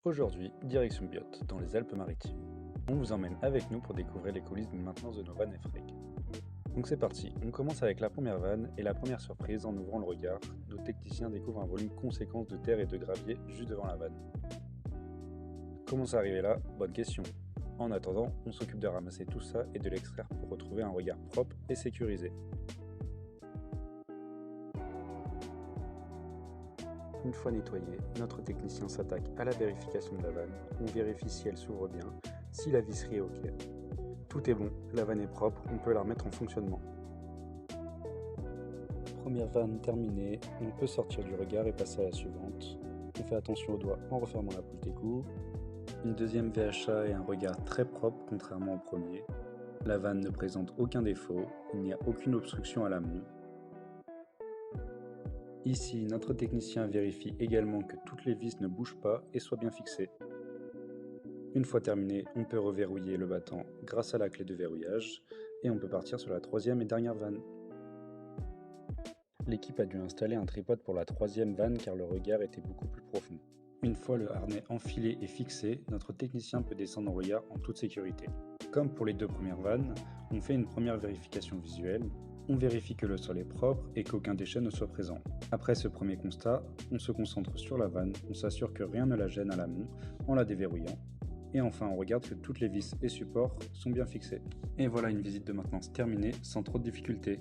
Aujourd'hui, direction Biot, dans les Alpes-Maritimes. On vous emmène avec nous pour découvrir les coulisses de maintenance de nos vannes Efreg. Donc c'est parti, on commence avec la première vanne et la première surprise en ouvrant le regard, nos techniciens découvrent un volume conséquent de terre et de gravier juste devant la vanne. Comment c'est arrivé là? Bonne question. En attendant, on s'occupe de ramasser tout ça et de l'extraire pour retrouver un regard propre et sécurisé. Une fois nettoyée, notre technicien s'attaque à la vérification de la vanne. On vérifie si elle s'ouvre bien, si la visserie est OK. Tout est bon, la vanne est propre, on peut la remettre en fonctionnement. Première vanne terminée, on peut sortir du regard et passer à la suivante. On fait attention aux doigts en refermant la bouche d'égout. Une deuxième VHA et un regard très propre contrairement au premier. La vanne ne présente aucun défaut, il n'y a aucune obstruction à l'amont. Ici, notre technicien vérifie également que toutes les vis ne bougent pas et soient bien fixées. Une fois terminé, on peut reverrouiller le battant grâce à la clé de verrouillage et on peut partir sur la troisième et dernière vanne. L'équipe a dû installer un tripode pour la troisième vanne car le regard était beaucoup plus profond. Une fois le harnais enfilé et fixé, notre technicien peut descendre en regard en toute sécurité. Comme pour les deux premières vannes, on fait une première vérification visuelle. On vérifie que le sol est propre et qu'aucun déchet ne soit présent. Après ce premier constat, on se concentre sur la vanne, on s'assure que rien ne la gêne à l'amont en la déverrouillant. Et enfin, on regarde que toutes les vis et supports sont bien fixés. Et voilà une visite de maintenance terminée sans trop de difficultés.